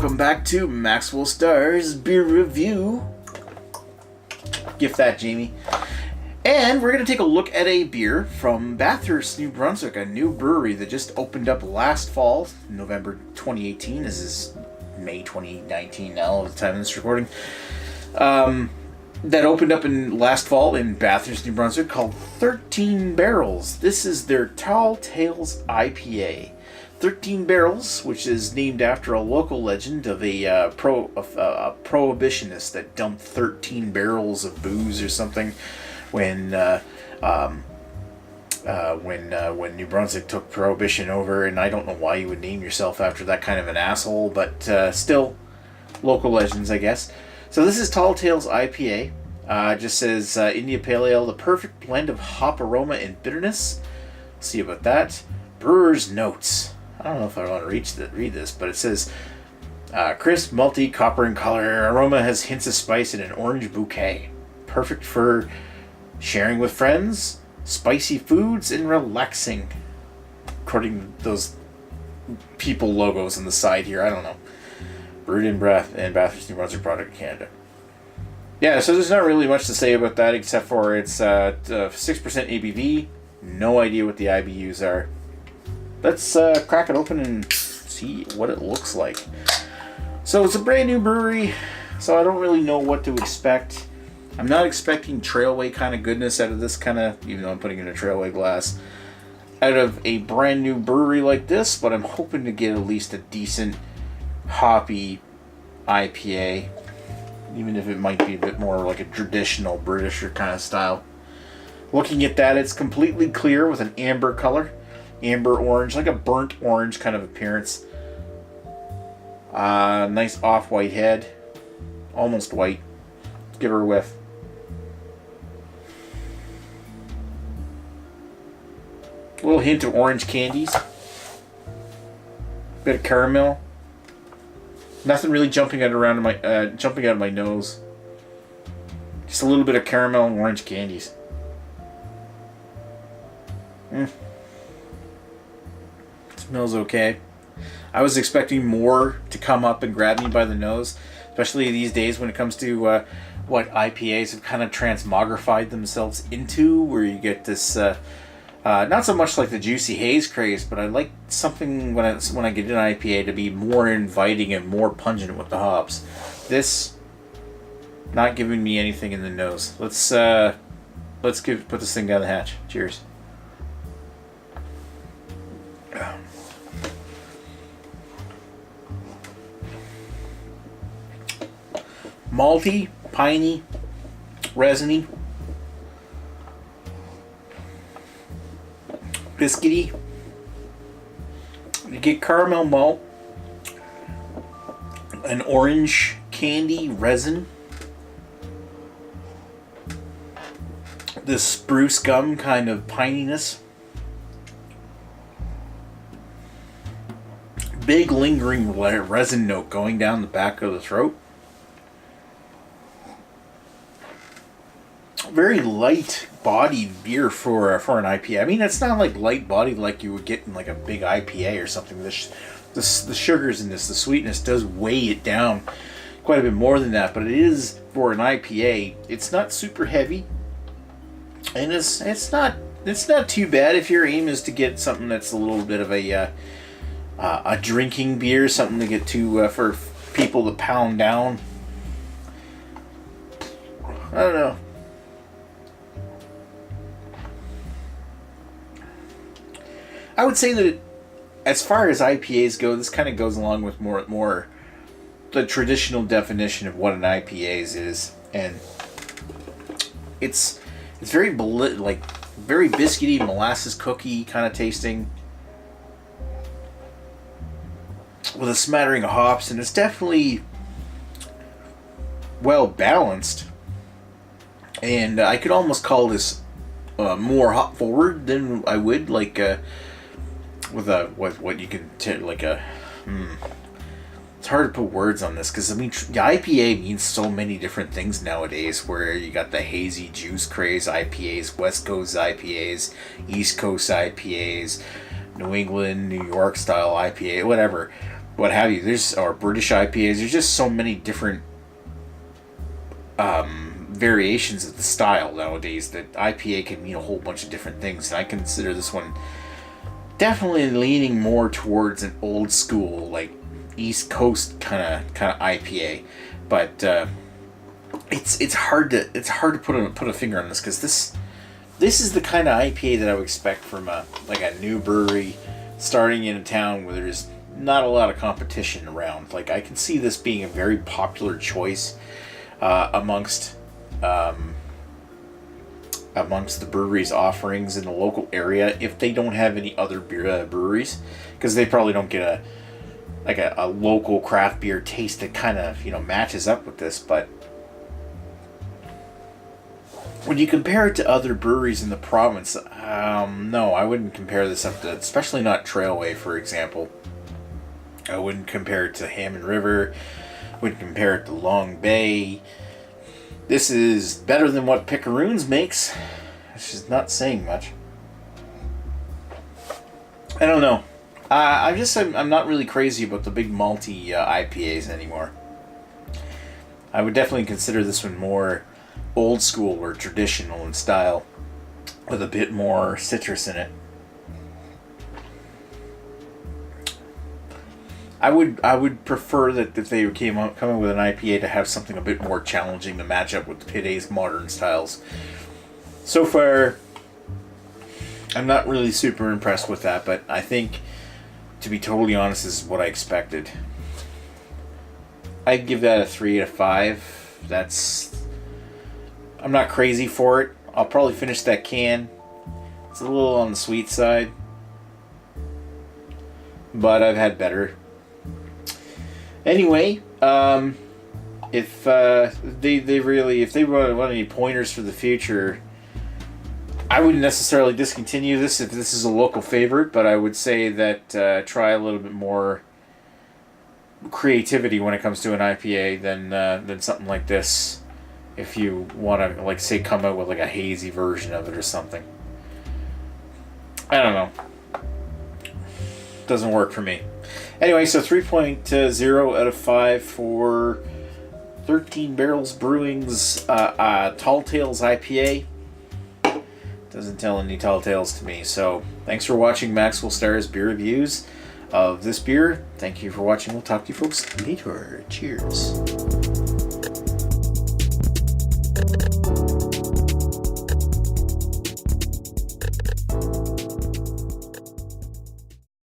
Welcome back to Maxwell Starr's beer review. Gift that, Jamie. And we're going to take a look at a beer from Bathurst, New Brunswick, a new brewery that just opened up last fall, November 2018. This is May 2019 now, at the time of this recording. That opened up last fall in Bathurst, New Brunswick, called 13 Barrels. This is their Tall Tales IPA. 13 Barrels, which is named after a local legend of a prohibitionist that dumped 13 barrels of booze or something when New Brunswick took prohibition over. And I don't know why you would name yourself after that kind of an asshole, but still, local legends, I guess. So this is Tall Tales IPA. Just says India Pale Ale, the perfect blend of hop aroma and bitterness. See about that. Brewer's notes. I don't know if I want to read this, but it says crisp, malty, copper in color. Aroma has hints of spice and an orange bouquet. Perfect for sharing with friends, spicy foods, and relaxing. According to those people logos on the side here, I don't know. Brewed in Bathurst, New Brunswick product, Canada. Yeah, so there's not really much to say about that except for it's 6% ABV. No idea what the IBUs are. Let's crack it open and see what it looks like. So it's a brand new brewery, so I don't really know what to expect. I'm not expecting Trailway kind of goodness out of this kind of, even though I'm putting it in a Trailway glass, out of a brand new brewery like this, but I'm hoping to get at least a decent hoppy IPA, even if it might be a bit more like a traditional Britisher kind of style. Looking at that, it's completely clear with an amber color. Amber orange, like a burnt orange kind of appearance. Nice off-white head. Almost white. Give her a whiff. A little hint of orange candies. Bit of caramel. Nothing really jumping out of my nose. Just a little bit of caramel and orange candies. Smells okay. I was expecting more to come up and grab me by the nose, especially these days when it comes to what IPAs have kind of transmogrified themselves into, where you get this not so much like the juicy haze craze, but I like something when I get an IPA to be more inviting and more pungent with the hops. This not giving me anything in the nose. Let's put this thing down the hatch. Cheers. Malty, piney, resiny, biscuity. You get caramel malt, an orange candy resin, this spruce gum kind of pininess, big lingering resin note going down the back of the throat. Very light bodied beer for an IPA. I mean, it's not like light bodied like you would get in like a big IPA or something. The sugars in this, the sweetness does weigh it down quite a bit more than that, but it is for an IPA. It's not super heavy, and it's not too bad if your aim is to get something that's a little bit of a drinking beer, something to get to for people to pound down. I don't know. I would say that as far as IPAs go, this kind of goes along with more the traditional definition of what an IPA is, and it's very very biscuity, molasses cookie kind of tasting, with a smattering of hops, and it's definitely well balanced. And I could almost call this more hop forward than I would with what you can it's hard to put words on this, because I mean the IPA means so many different things nowadays, where you got the hazy juice craze IPAs, West Coast IPAs, East Coast IPAs, New England, New York style IPA, whatever. what have you. Or British IPAs. There's just so many different variations of the style nowadays that IPA can mean a whole bunch of different things. And I consider this one definitely leaning more towards an old school, like East Coast kind of IPA. But it's hard to put a finger on this, because this is the kind of IPA that I would expect from a new brewery starting in a town where there's not a lot of competition around. Like, I can see this being a very popular choice amongst the breweries' offerings in the local area, if they don't have any other breweries, because they probably don't get a local craft beer taste that kind of matches up with this. But when you compare it to other breweries in the province, no, I wouldn't compare this up to, especially not Trailway, for example. I wouldn't compare it to Hammond River. Wouldn't compare it to Long Bay. This is better than what Picaroons makes, which is not saying much. I don't know. I'm not really crazy about the big malty IPAs anymore. I would definitely consider this one more old school or traditional in style, with a bit more citrus in it. I would prefer that if they come up with an IPA to have something a bit more challenging to match up with today's modern styles. So far, I'm not really super impressed with that, but I think, to be totally honest, this is what I expected. I'd give that a 3 out of 5. I'm not crazy for it. I'll probably finish that can. It's a little on the sweet side, but I've had better. Anyway, if they want any pointers for the future, I wouldn't necessarily discontinue this if this is a local favorite, but I would say that try a little bit more creativity when it comes to an IPA than something like this. If you want to, say, come out with a hazy version of it or something. I don't know. Doesn't work for me. Anyway, so 3.0 out of 5 for 13 Barrels Brewing's Tall Tales IPA. Doesn't tell any tall tales to me. So thanks for watching Maxwell Starr's beer reviews of this beer. Thank you for watching. We'll talk to you folks later. Cheers.